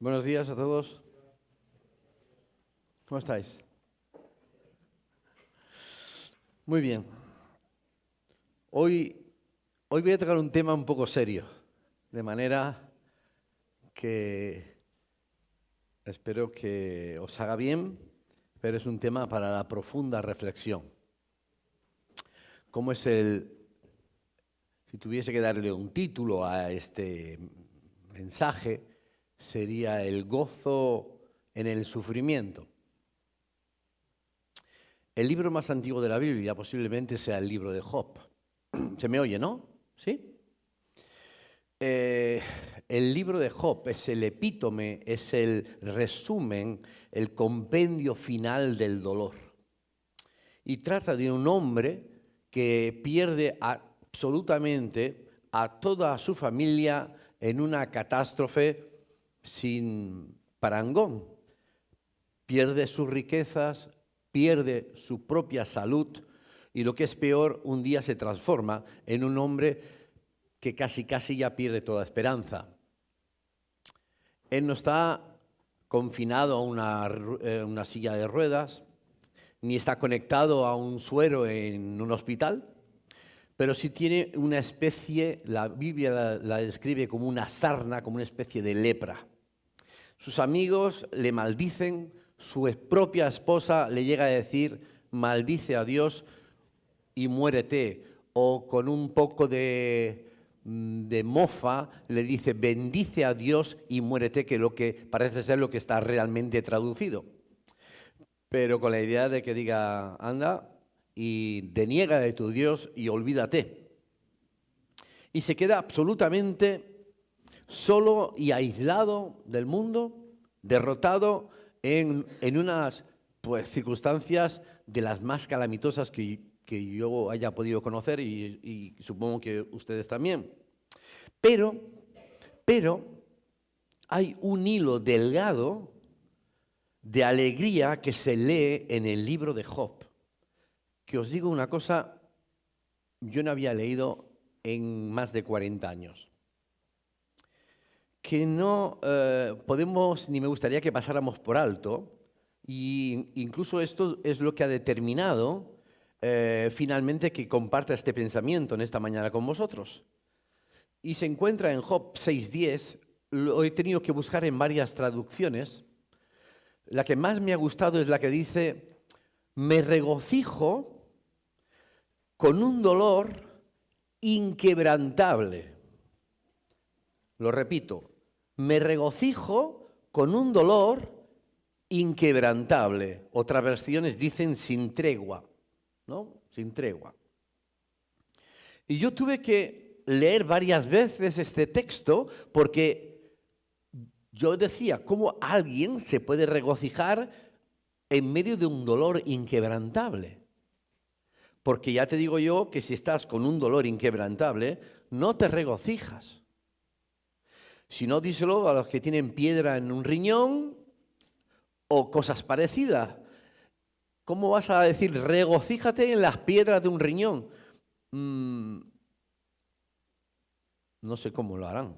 Buenos días a todos. ¿Cómo estáis? Muy bien. Hoy voy a tocar un tema un poco serio, de manera que espero que os haga bien, pero es un tema para la profunda reflexión. ¿Cómo es si tuviese que darle un título a este mensaje, sería el gozo en el sufrimiento? El libro más antiguo de la Biblia posiblemente sea el libro de Job. ¿Se me oye, no? ¿Sí? El libro de Job es el epítome, es el resumen, el compendio final del dolor. Y trata de un hombre que pierde absolutamente a toda su familia en una catástrofe sin parangón. Pierde sus riquezas, pierde su propia salud y lo que es peor, un día se transforma en un hombre que casi ya pierde toda esperanza. Él no está confinado a una silla de ruedas, ni está conectado a un suero en un hospital, pero sí tiene una especie, la Biblia la describe como una sarna, como una especie de lepra. Sus amigos le maldicen, su propia esposa le llega a decir, maldice a Dios y muérete, o con un poco de mofa le dice, bendice a Dios y muérete, que parece ser lo que está realmente traducido. Pero con la idea de que diga, anda y deniega de tu Dios y olvídate. Y se queda absolutamente solo y aislado del mundo, derrotado en unas circunstancias de las más calamitosas que yo haya podido conocer y supongo que ustedes también. Pero hay un hilo delgado de alegría que se lee en el libro de Job. Que os digo una cosa, yo no había leído en más de 40 años. Que no podemos, ni me gustaría que pasáramos por alto, y incluso esto es lo que ha determinado finalmente que comparta este pensamiento en esta mañana con vosotros. Y se encuentra en Job 6:10, lo he tenido que buscar en varias traducciones. La que más me ha gustado es la que dice, me regocijo con un dolor inquebrantable. Lo repito, me regocijo con un dolor inquebrantable. Otras versiones dicen sin tregua, ¿no? Sin tregua. Y yo tuve que leer varias veces este texto porque yo decía, ¿cómo alguien se puede regocijar en medio de un dolor inquebrantable? Porque ya te digo yo que si estás con un dolor inquebrantable, no te regocijas. Si no, díselo a los que tienen piedra en un riñón o cosas parecidas. ¿Cómo vas a decir regocíjate en las piedras de un riñón? No sé cómo lo harán.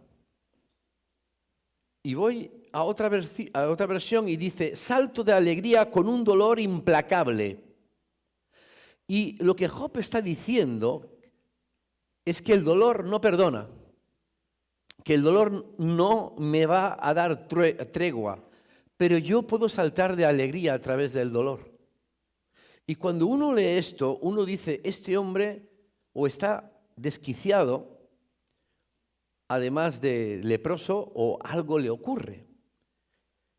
Y voy a otra versión y dice, salto de alegría con un dolor implacable. Y lo que Job está diciendo es que el dolor no perdona, que el dolor no me va a dar tregua, pero yo puedo saltar de alegría a través del dolor. Y cuando uno lee esto, uno dice, este hombre o está desquiciado, además de leproso, o algo le ocurre.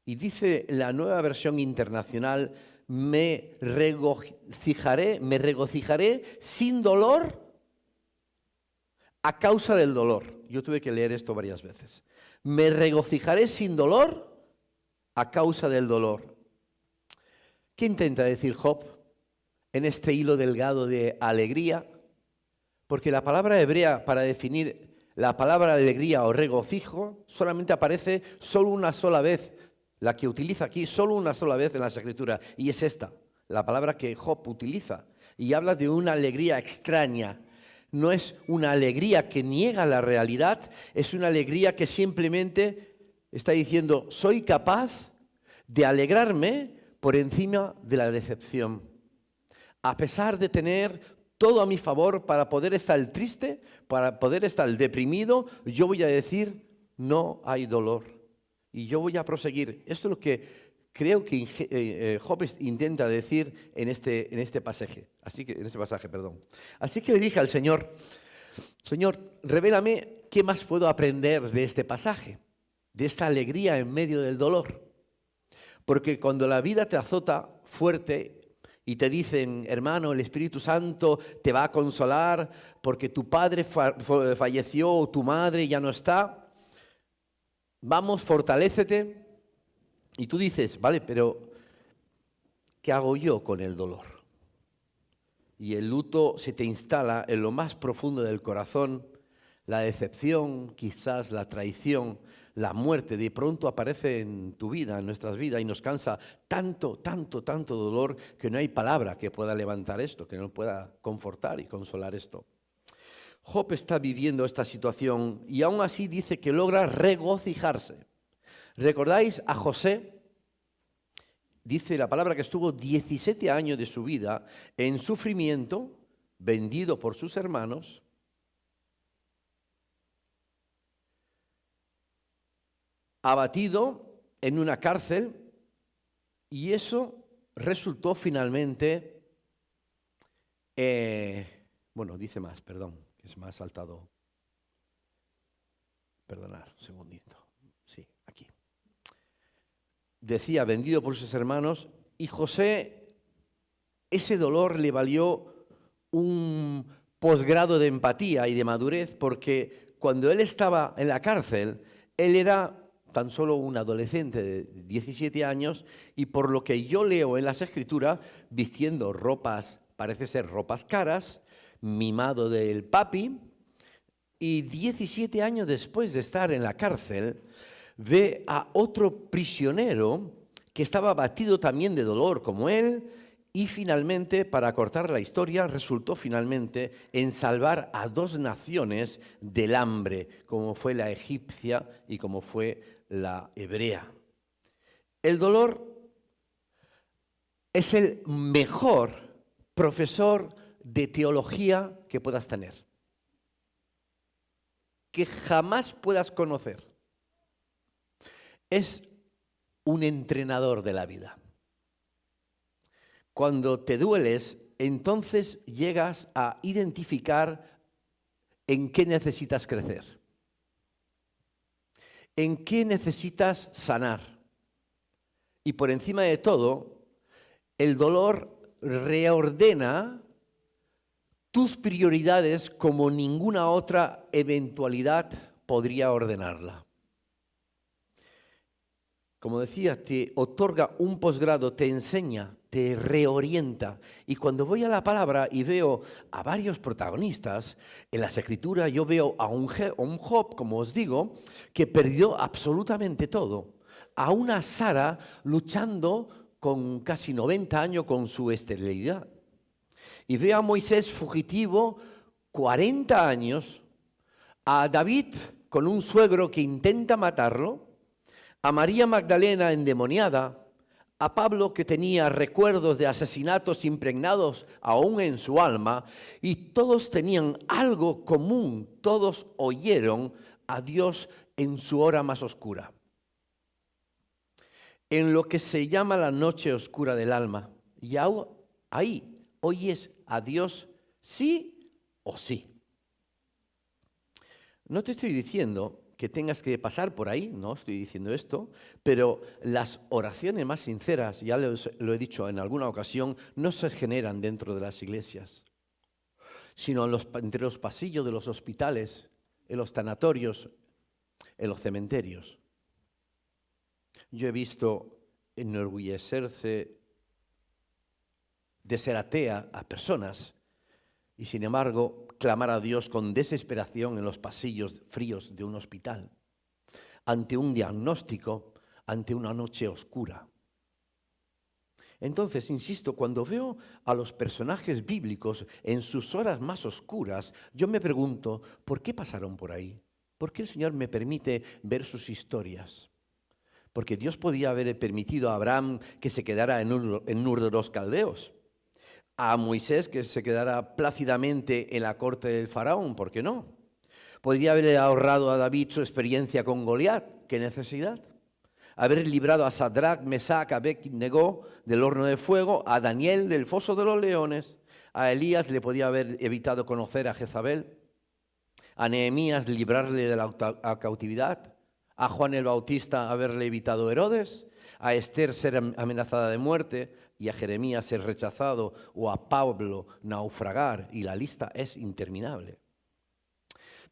Y dice la Nueva Versión Internacional, me regocijaré sin dolor a causa del dolor. Yo tuve que leer esto varias veces. Me regocijaré sin dolor a causa del dolor. ¿Qué intenta decir Job en este hilo delgado de alegría? Porque la palabra hebrea para definir la palabra alegría o regocijo solamente aparece solo una sola vez, la que utiliza aquí solo una sola vez en las Escrituras, y es esta, la palabra que Job utiliza, y habla de una alegría extraña. No es una alegría que niega la realidad, es una alegría que simplemente está diciendo, soy capaz de alegrarme por encima de la decepción. A pesar de tener todo a mi favor para poder estar triste, para poder estar deprimido, yo voy a decir, no hay dolor. Y yo voy a proseguir. Esto es lo que creo que Job intenta decir en este pasaje. Así que le dije al Señor, Señor, revélame qué más puedo aprender de este pasaje, de esta alegría en medio del dolor. Porque cuando la vida te azota fuerte y te dicen, hermano, el Espíritu Santo te va a consolar porque tu padre falleció o tu madre ya no está, vamos, fortalécete. Y tú dices, vale, pero ¿qué hago yo con el dolor? Y el luto se te instala en lo más profundo del corazón, la decepción, quizás la traición, la muerte, de pronto aparece en tu vida, en nuestras vidas, y nos cansa tanto dolor que no hay palabra que pueda levantar esto, que no pueda confortar y consolar esto. Job está viviendo esta situación y aún así dice que logra regocijarse. ¿Recordáis a José? Dice la palabra que estuvo 17 años de su vida en sufrimiento, vendido por sus hermanos, abatido en una cárcel, y eso resultó finalmente, dice más, perdón, que se me ha saltado, perdonar, un segundito, sí, aquí. Decía, vendido por sus hermanos, y José, ese dolor le valió un posgrado de empatía y de madurez, porque cuando él estaba en la cárcel, él era tan solo un adolescente de 17 años, y por lo que yo leo en las Escrituras, vistiendo ropas, parece ser ropas caras, mimado del papi, y 17 años después de estar en la cárcel, ve a otro prisionero que estaba abatido también de dolor como él, y finalmente, para cortar la historia, resultó finalmente en salvar a dos naciones del hambre, como fue la egipcia y como fue la hebrea. El dolor es el mejor profesor de teología que puedas tener, que jamás puedas conocer. Es un entrenador de la vida. Cuando te dueles, entonces llegas a identificar en qué necesitas crecer, en qué necesitas sanar. Y por encima de todo, el dolor reordena tus prioridades como ninguna otra eventualidad podría ordenarla. Como decía, te otorga un posgrado, te enseña, te reorienta. Y cuando voy a la palabra y veo a varios protagonistas, en las Escrituras yo veo a un Job, como os digo, que perdió absolutamente todo. A una Sara luchando con casi 90 años con su esterilidad. Y veo a Moisés fugitivo 40 años, a David con un suegro que intenta matarlo, a María Magdalena endemoniada, a Pablo que tenía recuerdos de asesinatos impregnados aún en su alma, y todos tenían algo común, todos oyeron a Dios en su hora más oscura, en lo que se llama la noche oscura del alma. Y ahí oyes a Dios sí o sí. No te estoy diciendo que tengas que pasar por ahí, no estoy diciendo esto, pero las oraciones más sinceras, ya lo he dicho en alguna ocasión, no se generan dentro de las iglesias, sino entre los pasillos de los hospitales, en los tanatorios, en los cementerios. Yo he visto enorgullecerse de ser atea a personas y, sin embargo, clamar a Dios con desesperación en los pasillos fríos de un hospital, ante un diagnóstico, ante una noche oscura. Entonces, insisto, cuando veo a los personajes bíblicos en sus horas más oscuras, yo me pregunto, ¿por qué pasaron por ahí? ¿Por qué el Señor me permite ver sus historias? porque Dios podía haber permitido a Abraham que se quedara en Ur de los Caldeos, a Moisés que se quedara plácidamente en la corte del faraón, ¿por qué no? Podría haberle ahorrado a David su experiencia con Goliat, ¿qué necesidad? Haber librado a Sadrach, Mesach, Abed-Negó del horno de fuego, a Daniel del foso de los leones, a Elías le podía haber evitado conocer a Jezabel, a Nehemías librarle de la cautividad, a Juan el Bautista haberle evitado Herodes, a Esther ser amenazada de muerte y a Jeremías ser rechazado o a Pablo naufragar, y la lista es interminable.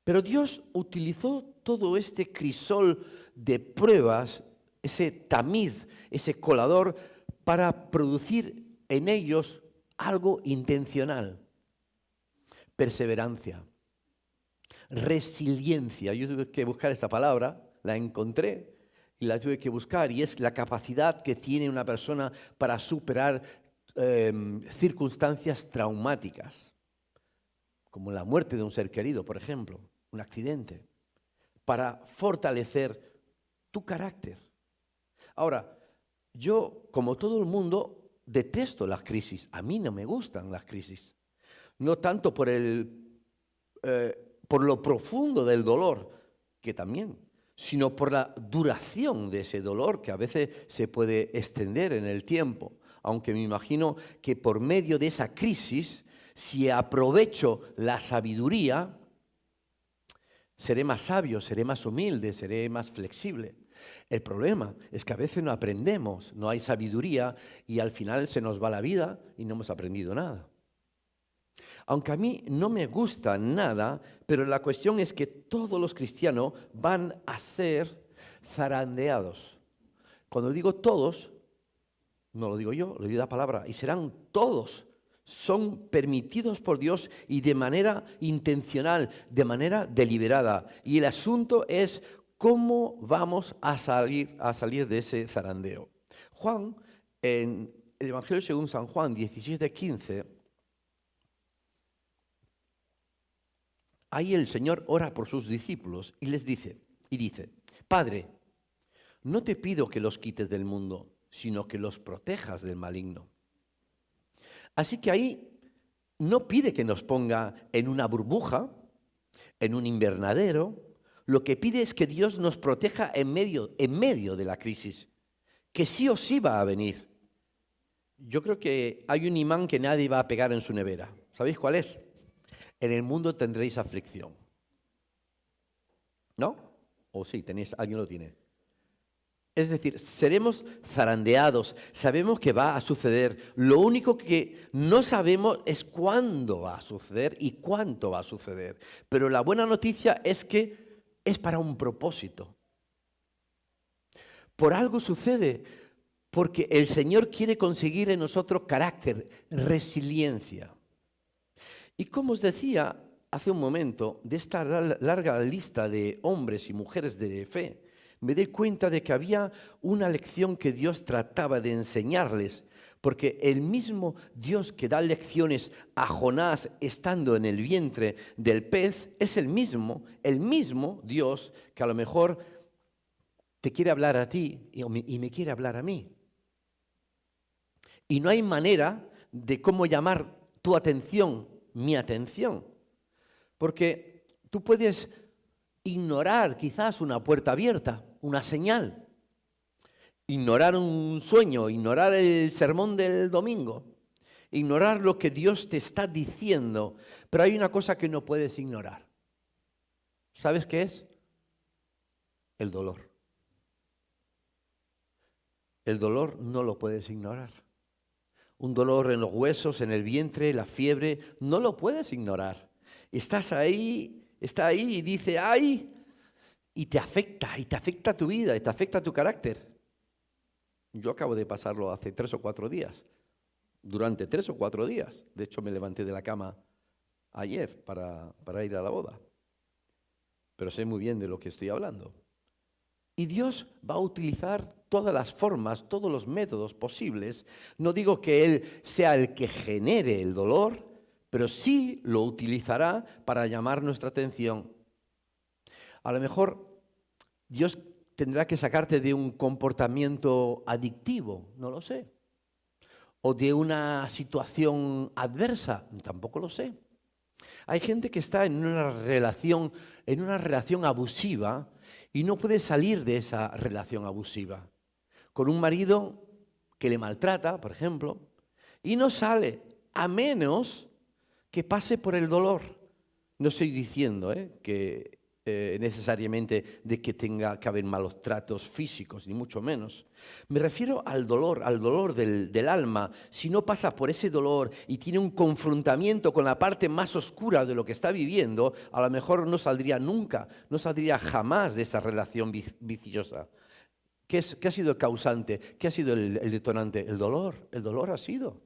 Pero Dios utilizó todo este crisol de pruebas, ese tamiz, ese colador, para producir en ellos algo intencional: perseverancia, resiliencia. Yo tuve que buscar esta palabra, la encontré y la tuve que buscar, y es la capacidad que tiene una persona para superar circunstancias traumáticas, como la muerte de un ser querido, por ejemplo, un accidente, para fortalecer tu carácter. Ahora, yo, como todo el mundo, detesto las crisis. A mí no me gustan las crisis. No tanto por lo profundo del dolor, que también, sino por la duración de ese dolor, que a veces se puede extender en el tiempo. Aunque me imagino que por medio de esa crisis, si aprovecho la sabiduría, seré más sabio, seré más humilde, seré más flexible. El problema es que a veces no aprendemos, no hay sabiduría y al final se nos va la vida y no hemos aprendido nada. Aunque a mí no me gusta nada, pero la cuestión es que todos los cristianos van a ser zarandeados. Cuando digo todos, no lo digo yo, lo digo la palabra, y serán todos. Son permitidos por Dios y de manera intencional, de manera deliberada. Y el asunto es cómo vamos a salir de ese zarandeo. Juan, en el Evangelio según San Juan 17:15, ahí el Señor ora por sus discípulos y dice, Padre, no te pido que los quites del mundo, sino que los protejas del maligno. Así que ahí no pide que nos ponga en una burbuja, en un invernadero. Lo que pide es que Dios nos proteja en medio de la crisis, que sí o sí va a venir. Yo creo que hay un imán que nadie va a pegar en su nevera. ¿Sabéis cuál es? En el mundo tendréis aflicción. ¿No? ¿O sí, alguien lo tiene? Es decir, seremos zarandeados, sabemos que va a suceder. Lo único que no sabemos es cuándo va a suceder y cuánto va a suceder. Pero la buena noticia es que es para un propósito. Por algo sucede, porque el Señor quiere conseguir en nosotros carácter, resiliencia. Y como os decía hace un momento, de esta larga lista de hombres y mujeres de fe, me doy cuenta de que había una lección que Dios trataba de enseñarles, porque el mismo Dios que da lecciones a Jonás estando en el vientre del pez es el mismo Dios que a lo mejor te quiere hablar a ti y me quiere hablar a mí. Y no hay manera de cómo llamar tu atención, mi atención, porque tú puedes ignorar quizás una puerta abierta, una señal, ignorar un sueño, ignorar el sermón del domingo, ignorar lo que Dios te está diciendo, pero hay una cosa que no puedes ignorar. ¿Sabes qué es? El dolor. El dolor no lo puedes ignorar. Un dolor en los huesos, en el vientre, la fiebre, no lo puedes ignorar. Estás ahí, está ahí y dice, ¡ay! Y te afecta tu vida, y te afecta tu carácter. Yo acabo de pasarlo hace 3 o 4 días, durante 3 o 4 días. De hecho, me levanté de la cama ayer para ir a la boda. Pero sé muy bien de lo que estoy hablando. Y Dios va a utilizar todas las formas, todos los métodos posibles. No digo que Él sea el que genere el dolor, pero sí lo utilizará para llamar nuestra atención. A lo mejor Dios tendrá que sacarte de un comportamiento adictivo, no lo sé. O de una situación adversa, tampoco lo sé. Hay gente que está en una relación abusiva y no puede salir de esa relación abusiva. Con un marido que le maltrata, por ejemplo, y no sale a menos que pase por el dolor. No estoy diciendo que necesariamente de que tenga que haber malos tratos físicos, ni mucho menos. Me refiero al dolor del alma. Si no pasa por ese dolor y tiene un confrontamiento con la parte más oscura de lo que está viviendo, a lo mejor no saldría nunca, no saldría jamás de esa relación viciosa. ¿Qué ha sido el causante? ¿Qué ha sido el detonante? El dolor ha sido.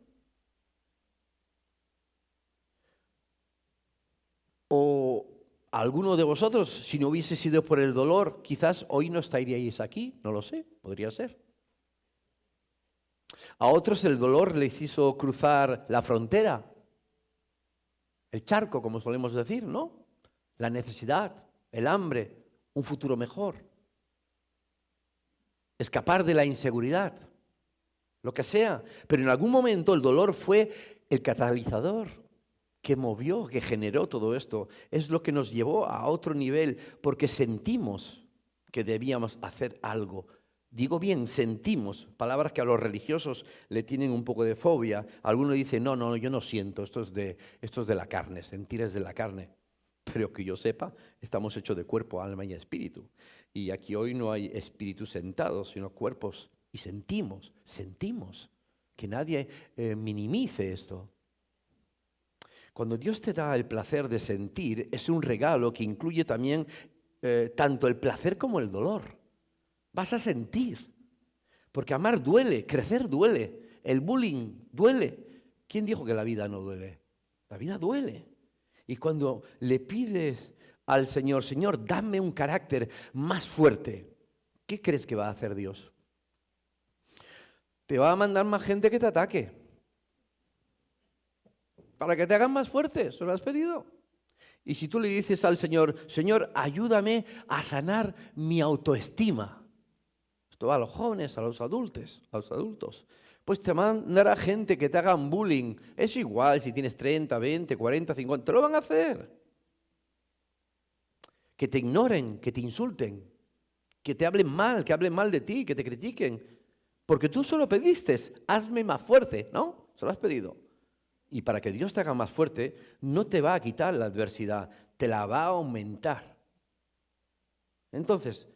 O alguno de vosotros, si no hubiese sido por el dolor, quizás hoy no estaríais aquí, no lo sé, podría ser. A otros el dolor les hizo cruzar la frontera, el charco, como solemos decir, ¿no? La necesidad, el hambre, un futuro mejor. Escapar de la inseguridad, lo que sea. Pero en algún momento el dolor fue el catalizador que movió, que generó todo esto. Es lo que nos llevó a otro nivel, porque sentimos que debíamos hacer algo. Digo bien, sentimos, palabras que a los religiosos le tienen un poco de fobia. Algunos dicen, no, yo no siento, esto es de la carne, sentir es de la carne. Pero que yo sepa, estamos hechos de cuerpo, alma y espíritu. Y aquí hoy no hay espíritus sentados, sino cuerpos. Y sentimos. Que nadie minimice esto. Cuando Dios te da el placer de sentir, es un regalo que incluye también tanto el placer como el dolor. Vas a sentir. Porque amar duele, crecer duele, el bullying duele. ¿Quién dijo que la vida no duele? La vida duele. Y cuando le pides al Señor, Señor, dame un carácter más fuerte, ¿qué crees que va a hacer Dios? Te va a mandar más gente que te ataque. Para que te hagan más fuerte, ¿se lo has pedido? Y si tú le dices al Señor, Señor, ayúdame a sanar mi autoestima. Esto va a los jóvenes, a los adultos. Pues te mandará gente que te hagan bullying. Es igual si tienes 30, 20, 40, 50, te lo van a hacer. Que te ignoren, que te insulten, que te hablen mal, que hablen mal de ti, que te critiquen. Porque tú solo pediste, hazme más fuerte, ¿no? Se lo has pedido. Y para que Dios te haga más fuerte, no te va a quitar la adversidad, te la va a aumentar. Entonces,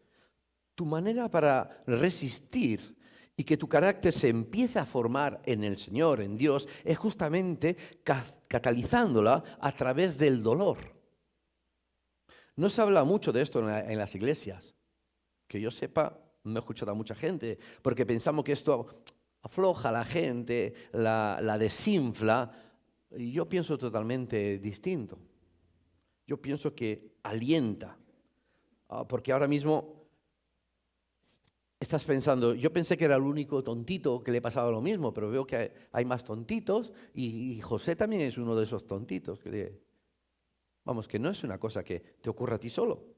tu manera para resistir y que tu carácter se empiece a formar en el Señor, en Dios, es justamente catalizándola a través del dolor. No se habla mucho de esto en las iglesias. Que yo sepa, no he escuchado a mucha gente, porque pensamos que esto afloja a la gente, la desinfla, y yo pienso totalmente distinto. Yo pienso que alienta, porque ahora mismo estás pensando, yo pensé que era el único tontito que le pasaba lo mismo, pero veo que hay más tontitos, y José también es uno de esos tontitos, vamos, que no es una cosa que te ocurra a ti solo,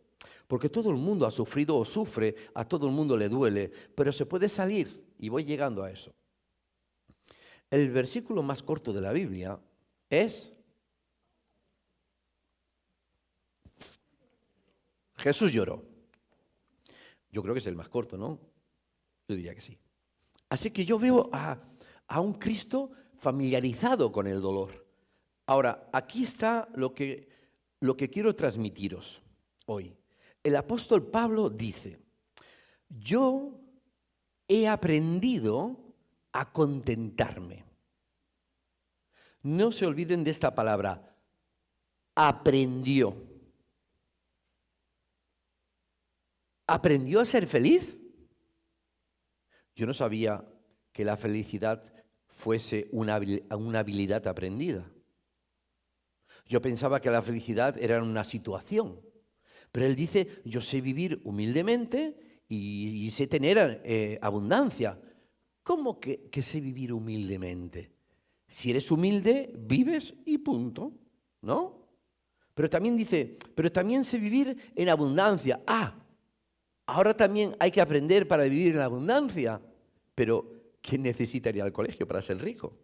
porque todo el mundo ha sufrido o sufre, a todo el mundo le duele, pero se puede salir, y voy llegando a eso. El versículo más corto de la Biblia es: Jesús lloró. Yo creo que es el más corto, ¿no? Yo diría que sí. Así que yo veo a un Cristo familiarizado con el dolor. Ahora, aquí está lo que quiero transmitiros hoy. El apóstol Pablo dice: yo he aprendido a contentarme. No se olviden de esta palabra, aprendió. ¿Aprendió a ser feliz? Yo no sabía que la felicidad fuese una habilidad aprendida. Yo pensaba que la felicidad era una situación. Pero él dice, yo sé vivir humildemente y sé tener abundancia. ¿Cómo que sé vivir humildemente? Si eres humilde, vives y punto, ¿no? Pero también dice, pero también sé vivir en abundancia. Ahora también hay que aprender para vivir en la abundancia. Pero, ¿quién necesita ir al colegio para ser rico?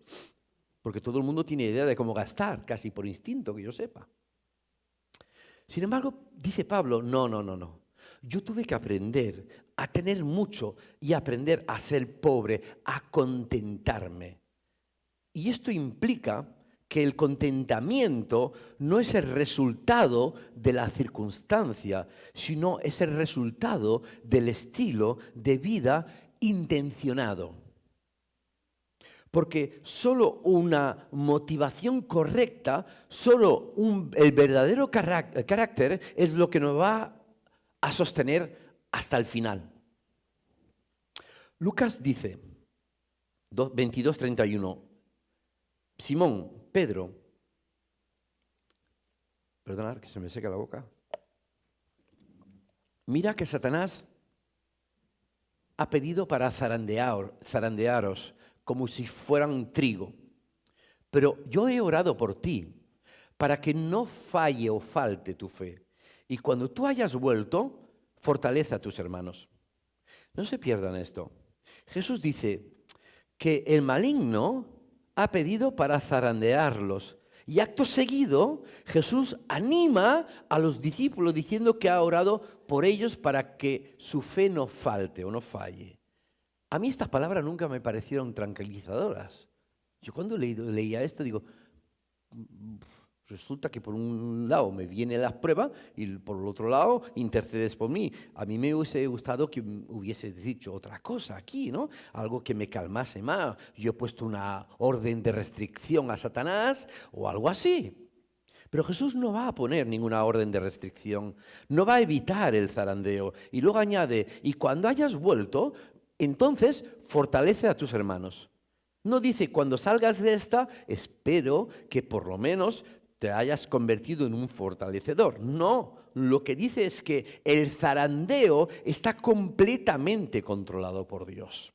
Porque todo el mundo tiene idea de cómo gastar, casi por instinto, que yo sepa. Sin embargo, dice Pablo, no, no, no, no. Yo tuve que aprender a tener mucho y aprender a ser pobre, a contentarme. Y esto implica que el contentamiento no es el resultado de la circunstancia, sino es el resultado del estilo de vida intencionado. Porque solo una motivación correcta, solo el verdadero carácter es lo que nos va a sostener hasta el final. Lucas dice, 22:31, Simón, Pedro, perdonad que se me seca la boca, mira que Satanás ha pedido para zarandearos como si fueran trigo. Pero yo he orado por ti para que no falle o falte tu fe. Y cuando tú hayas vuelto, fortalece a tus hermanos. No se pierdan esto. Jesús dice que el maligno ha pedido para zarandearlos. Y acto seguido, Jesús anima a los discípulos diciendo que ha orado por ellos para que su fe no falte o no falle. A mí estas palabras nunca me parecieron tranquilizadoras. Yo cuando leía esto digo, resulta que por un lado me vienen las pruebas y por el otro lado intercedes por mí. A mí me hubiese gustado que hubiese dicho otra cosa aquí, ¿no? Algo que me calmase más. Yo he puesto una orden de restricción a Satanás o algo así. Pero Jesús no va a poner ninguna orden de restricción, no va a evitar el zarandeo. Y luego añade, y cuando hayas vuelto, entonces fortalece a tus hermanos. No dice, cuando salgas de esta, espero que por lo menos te hayas convertido en un fortalecedor. No, lo que dice es que el zarandeo está completamente controlado por Dios.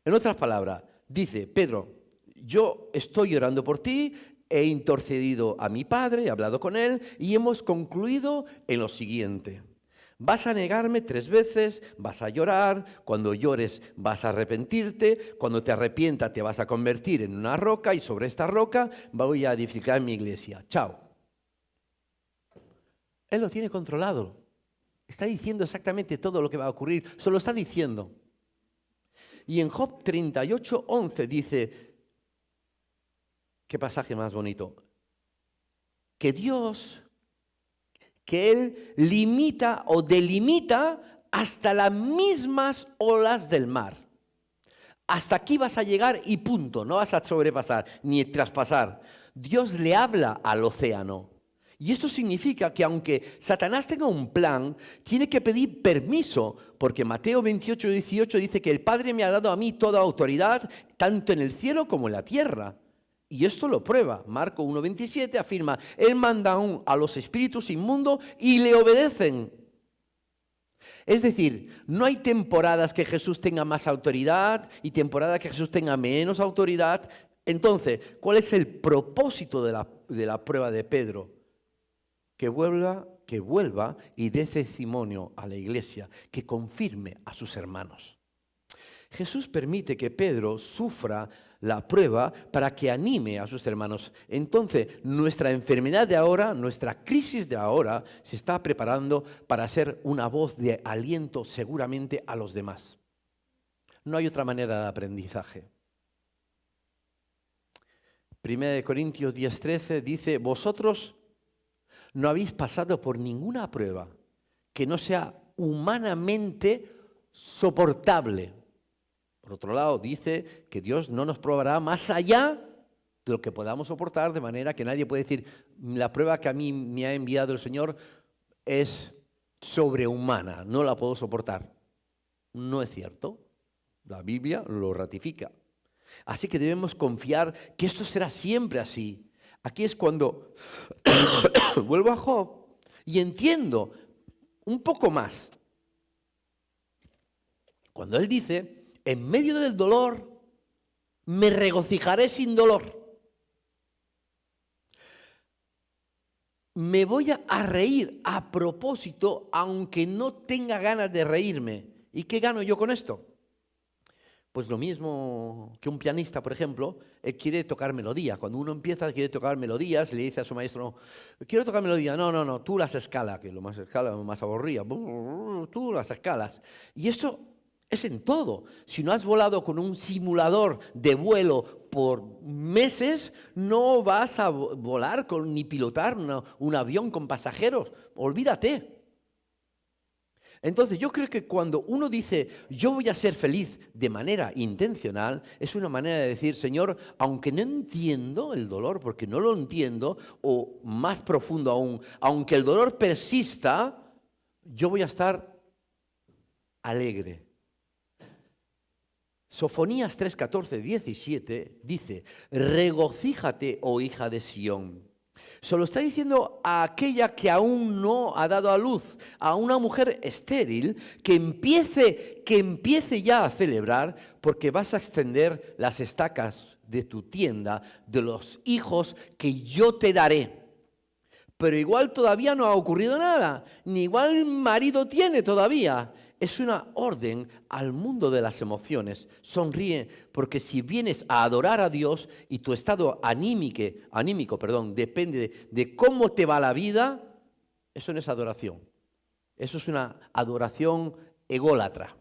En otras palabras, dice, Pedro, yo estoy orando por ti, he intercedido a mi Padre, he hablado con Él y hemos concluido en lo siguiente. Vas a negarme 3 veces, vas a llorar, cuando llores vas a arrepentirte, cuando te arrepientas te vas a convertir en una roca y sobre esta roca voy a edificar mi iglesia. Chao. Él lo tiene controlado. Está diciendo exactamente todo lo que va a ocurrir, solo está diciendo. Y en Job 38:11 dice, qué pasaje más bonito, que Él limita o delimita hasta las mismas olas del mar. Hasta aquí vas a llegar y punto, no vas a sobrepasar ni traspasar. Dios le habla al océano. Y esto significa que aunque Satanás tenga un plan, tiene que pedir permiso, porque Mateo 28:18 dice que el Padre me ha dado a mí toda autoridad, tanto en el cielo como en la tierra. Y esto lo prueba. Marco 1:27 afirma, Él manda aún a los espíritus inmundos y le obedecen. Es decir, no hay temporadas que Jesús tenga más autoridad y temporadas que Jesús tenga menos autoridad. Entonces, ¿cuál es el propósito de la prueba de Pedro? Que vuelva y dé testimonio a la iglesia, que confirme a sus hermanos. Jesús permite que Pedro sufra la prueba para que anime a sus hermanos. Entonces, nuestra enfermedad de ahora, nuestra crisis de ahora, se está preparando para ser una voz de aliento seguramente a los demás. No hay otra manera de aprendizaje. 1 Corintios 10:13 dice, vosotros no habéis pasado por ninguna prueba que no sea humanamente soportable. Por otro lado, dice que Dios no nos probará más allá de lo que podamos soportar, de manera que nadie puede decir, la prueba que a mí me ha enviado el Señor es sobrehumana, no la puedo soportar. No es cierto. La Biblia lo ratifica. Así que debemos confiar que esto será siempre así. Aquí es cuando vuelvo a Job y entiendo un poco más. Cuando él dice, en medio del dolor, me regocijaré sin dolor. me voy a reír a propósito, aunque no tenga ganas de reírme. ¿Y qué gano yo con esto? Pues lo mismo que un pianista, por ejemplo, él quiere tocar melodía. Cuando uno empieza, quiere tocar melodías, le dice a su maestro, quiero tocar melodía. No, no, no, tú las escalas, que lo más escala, lo más aburrida. Tú las escalas. Y esto es en todo. Si no has volado con un simulador de vuelo por meses, no vas a volar ni pilotar un avión con pasajeros. Olvídate. Entonces yo creo que cuando uno dice yo voy a ser feliz de manera intencional, es una manera de decir, Señor, aunque no entiendo el dolor, porque no lo entiendo, o más profundo aún, aunque el dolor persista, yo voy a estar alegre. Sofonías 3, 14, 17 dice, regocíjate, oh hija de Sión. Se lo está diciendo a aquella que aún no ha dado a luz, a una mujer estéril, que empiece ya a celebrar, porque vas a extender las estacas de tu tienda, de los hijos que yo te daré. Pero igual todavía no ha ocurrido nada, ni igual marido tiene todavía. Es una orden al mundo de las emociones. Sonríe, porque si vienes a adorar a Dios y tu estado anímico, depende de cómo te va la vida, eso no es adoración. Eso es una adoración ególatra.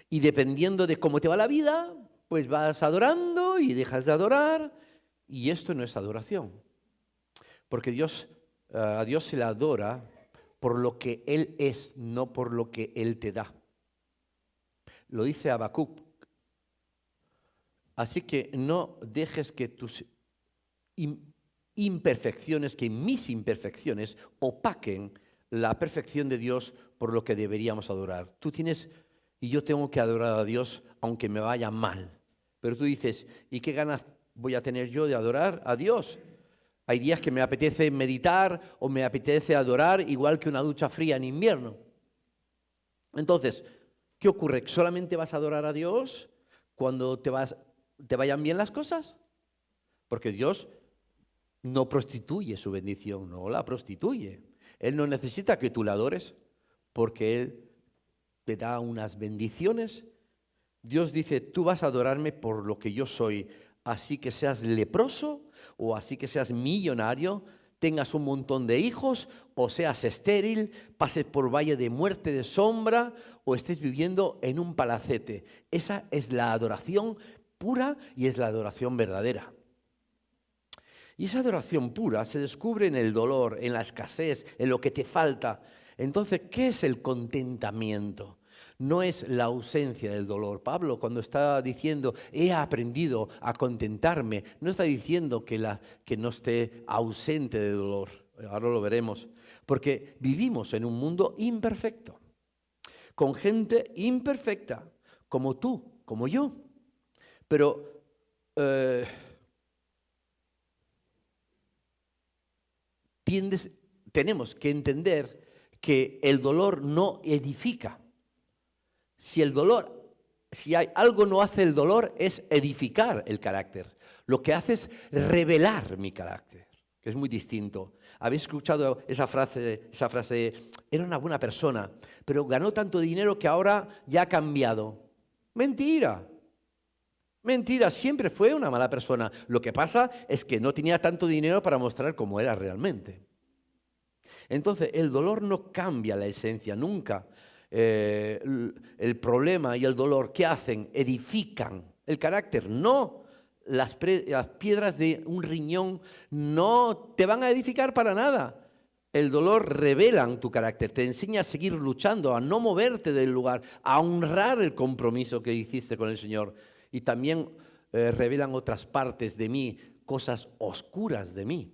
Y dependiendo de cómo te va la vida, pues vas adorando y dejas de adorar, y esto no es adoración. Porque a Dios se le adora por lo que Él es, no por lo que Él te da. Lo dice Habacuc. Así que no dejes que tus imperfecciones, que mis imperfecciones opaquen la perfección de Dios por lo que deberíamos adorar. Tú tienes, y yo tengo que adorar a Dios aunque me vaya mal. Pero tú dices, ¿y qué ganas voy a tener yo de adorar a Dios? Hay días que me apetece meditar o me apetece adorar igual que una ducha fría en invierno. Entonces, ¿qué ocurre? ¿Solamente vas a adorar a Dios cuando te vayan bien las cosas? Porque Dios no prostituye su bendición, no la prostituye. Él no necesita que tú la adores porque Él te da unas bendiciones. Dios dice, tú vas a adorarme por lo que yo soy. Así que seas leproso o así que seas millonario, tengas un montón de hijos o seas estéril, pases por valle de muerte, de sombra o estés viviendo en un palacete. Esa es la adoración pura y es la adoración verdadera. Y esa adoración pura se descubre en el dolor, en la escasez, en lo que te falta. Entonces, ¿qué es el contentamiento? No es la ausencia del dolor. Pablo, cuando está diciendo, he aprendido a contentarme, no está diciendo que no esté ausente de dolor. Ahora lo veremos. Porque vivimos en un mundo imperfecto, con gente imperfecta, como tú, como yo. Pero tenemos que entender que el dolor no edifica. Si hay algo no hace el dolor es edificar el carácter. Lo que hace es revelar mi carácter, que es muy distinto. ¿Habéis escuchado esa frase? Era una buena persona, pero ganó tanto dinero que ahora ya ha cambiado. Mentira. Mentira, siempre fue una mala persona. Lo que pasa es que no tenía tanto dinero para mostrar cómo era realmente. Entonces, el dolor no cambia la esencia nunca. El problema y el dolor, ¿qué hacen? Edifican el carácter. No, las piedras de un riñón no te van a edificar para nada. El dolor revelan tu carácter, te enseña a seguir luchando, a no moverte del lugar, a honrar el compromiso que hiciste con el Señor. Y también revelan otras partes de mí, cosas oscuras de mí.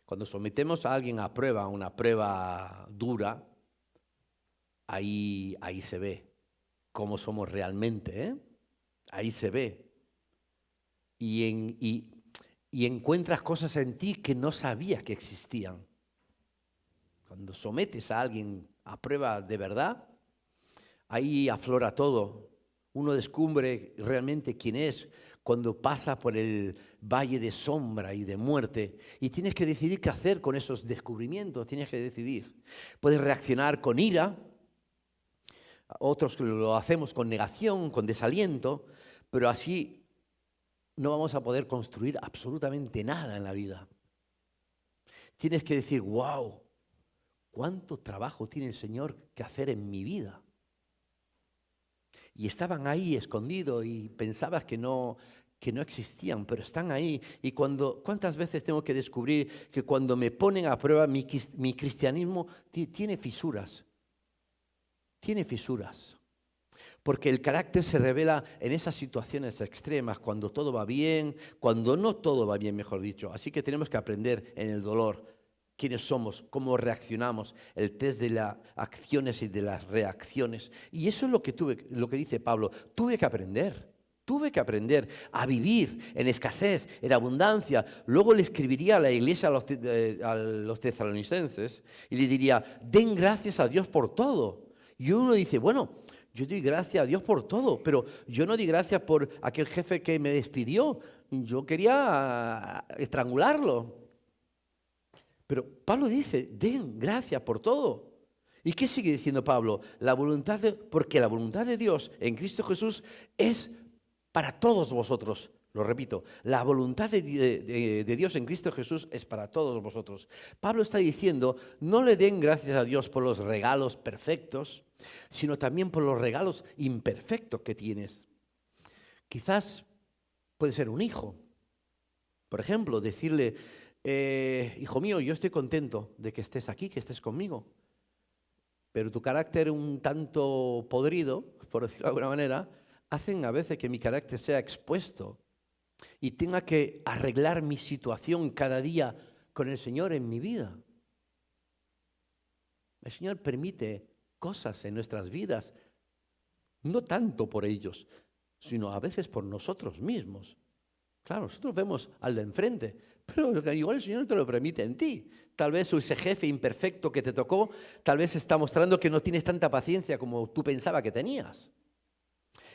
Cuando sometemos a alguien a prueba, una prueba dura, ahí se ve cómo somos realmente, ¿eh? Ahí se ve. Y encuentras cosas en ti que no sabías que existían. Cuando sometes a alguien a prueba de verdad, ahí aflora todo. Uno descubre realmente quién es, cuando pasa por el valle de sombra y de muerte y tienes que decidir qué hacer con esos descubrimientos, tienes que decidir. Puedes reaccionar con ira, otros lo hacemos con negación, con desaliento, pero así no vamos a poder construir absolutamente nada en la vida. Tienes que decir, wow, cuánto trabajo tiene el Señor que hacer en mi vida. Y estaban ahí escondidos y pensabas que no existían, pero están ahí. Y ¿cuántas veces tengo que descubrir que cuando me ponen a prueba mi cristianismo tiene fisuras? Tiene fisuras. Porque el carácter se revela en esas situaciones extremas, cuando todo va bien, cuando no todo va bien, mejor dicho. Así que tenemos que aprender en el dolor quiénes somos, cómo reaccionamos, el test de las acciones y de las reacciones. Y eso es lo que dice Pablo. Tuve que aprender a vivir en escasez, en abundancia. Luego le escribiría a la iglesia, a los tesalonicenses, y le diría, den gracias a Dios por todo. Y uno dice, bueno, yo doy gracias a Dios por todo, pero yo no di gracias por aquel jefe que me despidió. Yo quería estrangularlo. Pero Pablo dice, den gracias por todo. ¿Y qué sigue diciendo Pablo? Porque la voluntad de Dios en Cristo Jesús es para todos vosotros. Lo repito, la voluntad de Dios en Cristo Jesús es para todos vosotros. Pablo está diciendo, no le den gracias a Dios por los regalos perfectos, sino también por los regalos imperfectos que tienes. Quizás puede ser un hijo. Por ejemplo, decirle, hijo mío, yo estoy contento de que estés aquí, que estés conmigo, pero tu carácter un tanto podrido, por decirlo de alguna manera, hacen a veces que mi carácter sea expuesto y tenga que arreglar mi situación cada día con el Señor en mi vida. El Señor permite cosas en nuestras vidas, no tanto por ellos, sino a veces por nosotros mismos. Claro, nosotros vemos al de enfrente, pero igual el Señor te lo permite en ti. Tal vez ese jefe imperfecto que te tocó, tal vez está mostrando que no tienes tanta paciencia como tú pensabas que tenías.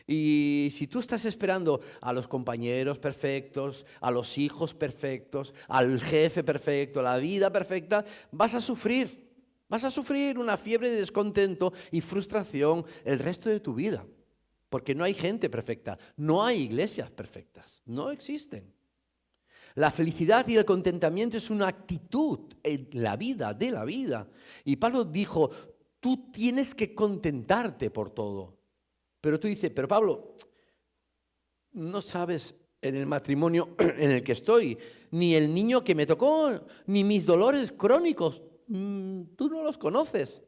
Y si tú estás esperando a los compañeros perfectos, a los hijos perfectos, al jefe perfecto, a la vida perfecta, vas a sufrir. Vas a sufrir una fiebre de descontento y frustración el resto de tu vida. Porque no hay gente perfecta, no hay iglesias perfectas, no existen. La felicidad y el contentamiento es una actitud en la vida, de la vida. Y Pablo dijo, tú tienes que contentarte por todo. Pero tú dices, pero Pablo, no sabes en el matrimonio en el que estoy, ni el niño que me tocó, ni mis dolores crónicos. Tú no los conoces.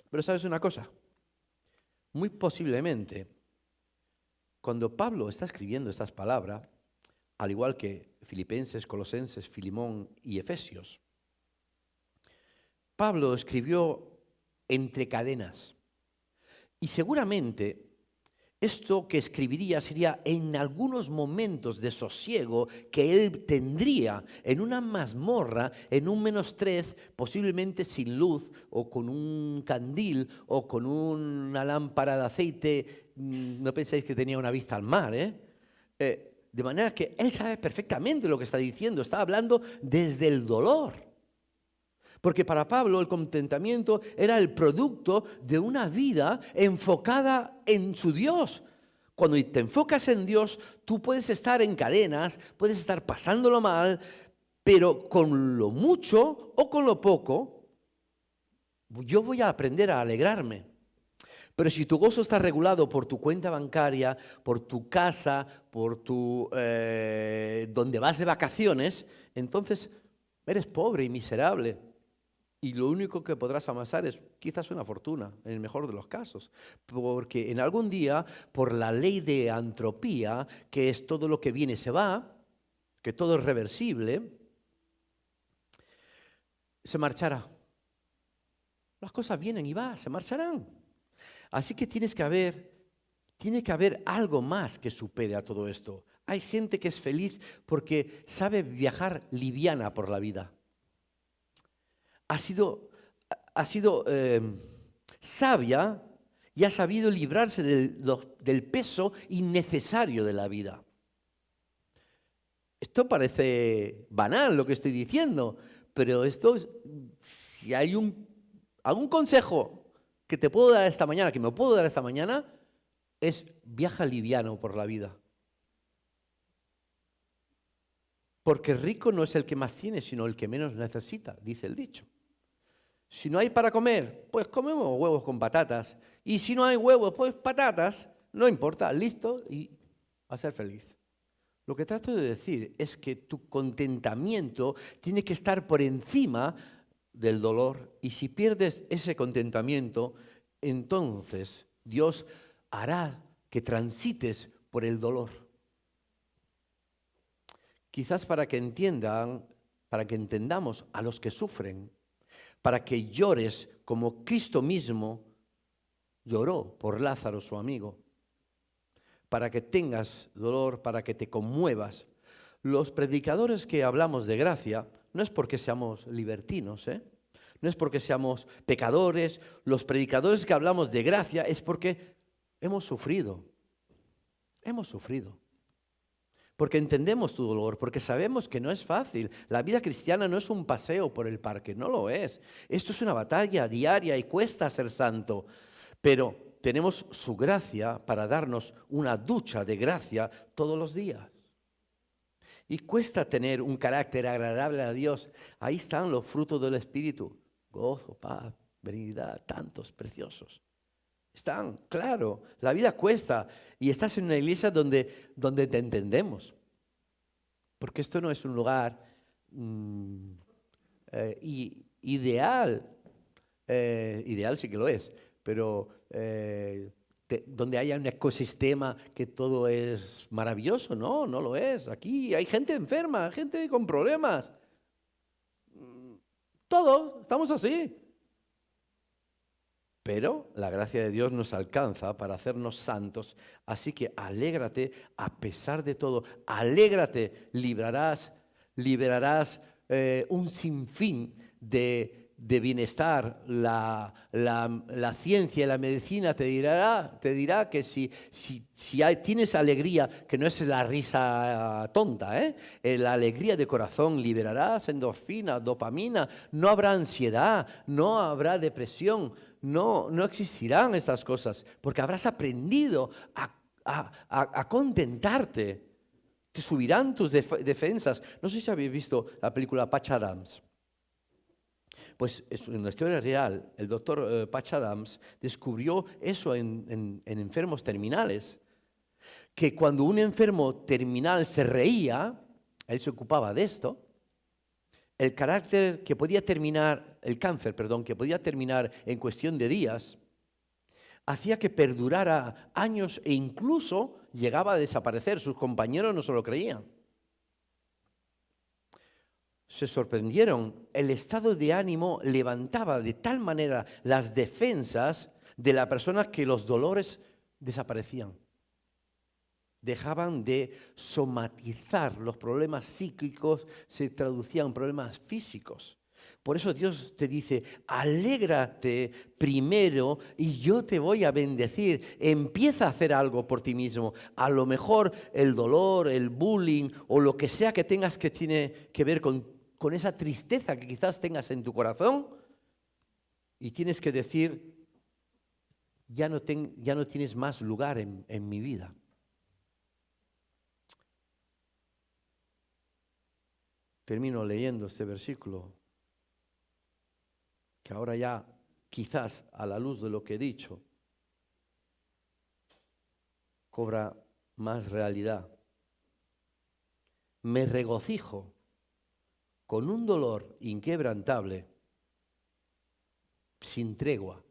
Pero ¿sabes una cosa? Muy posiblemente, cuando Pablo está escribiendo estas palabras, al igual que Filipenses, Colosenses, Filemón y Efesios, Pablo escribió entre cadenas. Y seguramente esto que escribiría sería en algunos momentos de sosiego que él tendría en una mazmorra, en un -3, posiblemente sin luz o con un candil o con una lámpara de aceite. No penséis que tenía una vista al mar, de manera que él sabe perfectamente lo que está diciendo. Está hablando desde el dolor. Porque para Pablo el contentamiento era el producto de una vida enfocada en su Dios. Cuando te enfocas en Dios, tú puedes estar en cadenas, puedes estar pasándolo mal, pero con lo mucho o con lo poco, yo voy a aprender a alegrarme. Pero si tu gozo está regulado por tu cuenta bancaria, por tu casa, por donde vas de vacaciones, entonces eres pobre y miserable. Y lo único que podrás amasar es quizás una fortuna, en el mejor de los casos. Porque en algún día, por la ley de entropía, que es todo lo que viene se va, que todo es reversible, se marchará. Las cosas vienen y van, se marcharán. Así que tiene que haber algo más que supere a todo esto. Hay gente que es feliz porque sabe viajar liviana por la vida. Ha sido sabia y ha sabido librarse de del peso innecesario de la vida. Esto parece banal lo que estoy diciendo, pero si hay algún consejo que te puedo dar esta mañana, que me puedo dar esta mañana, es viaja liviano por la vida. Porque rico no es el que más tiene, sino el que menos necesita, dice el dicho. Si no hay para comer, pues comemos huevos con patatas. Y si no hay huevos, pues patatas, no importa, listo, y a ser feliz. Lo que trato de decir es que tu contentamiento tiene que estar por encima del dolor. Y si pierdes ese contentamiento, entonces Dios hará que transites por el dolor. Quizás para que entendamos a los que sufren, para que llores como Cristo mismo lloró por Lázaro, su amigo, para que tengas dolor, para que te conmuevas. Los predicadores que hablamos de gracia, no es porque seamos libertinos, no es porque seamos pecadores. Los predicadores que hablamos de gracia es porque hemos sufrido. Porque entendemos tu dolor, porque sabemos que no es fácil. La vida cristiana no es un paseo por el parque, no lo es. Esto es una batalla diaria y cuesta ser santo. Pero tenemos su gracia para darnos una ducha de gracia todos los días. Y cuesta tener un carácter agradable a Dios. Ahí están los frutos del Espíritu. Gozo, paz, benignidad, tantos preciosos. Están, claro, la vida cuesta y estás en una iglesia donde te entendemos. Porque esto no es un lugar ideal. Ideal sí que lo es, pero donde haya un ecosistema que todo es maravilloso. No lo es. Aquí hay gente enferma, gente con problemas. Todos estamos así. Pero la gracia de Dios nos alcanza para hacernos santos, así que alégrate a pesar de todo, alégrate, liberarás un sinfín de bienestar. La ciencia y la medicina te dirá que si tienes alegría, que no es la risa tonta, la alegría de corazón, liberarás endorfina, dopamina, no habrá ansiedad, no habrá depresión. No existirán estas cosas, porque habrás aprendido a contentarte. Te subirán tus defensas. No sé si habéis visto la película Patch Adams. Pues en la historia real, el doctor Patch Adams descubrió eso en enfermos terminales, que cuando un enfermo terminal se reía, él se ocupaba de esto. El cáncer que podía terminar en cuestión de días, hacía que perdurara años e incluso llegaba a desaparecer. Sus compañeros no se lo creían. Se sorprendieron. El estado de ánimo levantaba de tal manera las defensas de la persona que los dolores desaparecían. Dejaban de somatizar, los problemas psíquicos se traducían en problemas físicos. Por eso Dios te dice, alégrate primero y yo te voy a bendecir. Empieza a hacer algo por ti mismo. A lo mejor el dolor, el bullying o lo que sea que tengas que tiene que ver con esa tristeza que quizás tengas en tu corazón, y tienes que decir, ya no tienes más lugar en mi vida. Termino leyendo este versículo, que ahora ya quizás a la luz de lo que he dicho, cobra más realidad. Me regocijo con un dolor inquebrantable, sin tregua.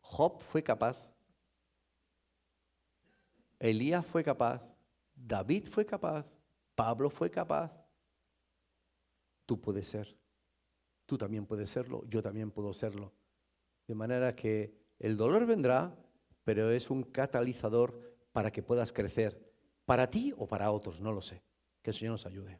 Job fue capaz, Elías fue capaz, David fue capaz, Pablo fue capaz. Tú puedes ser, tú también puedes serlo, yo también puedo serlo. De manera que el dolor vendrá, pero es un catalizador para que puedas crecer, para ti o para otros, no lo sé. Que el Señor nos ayude.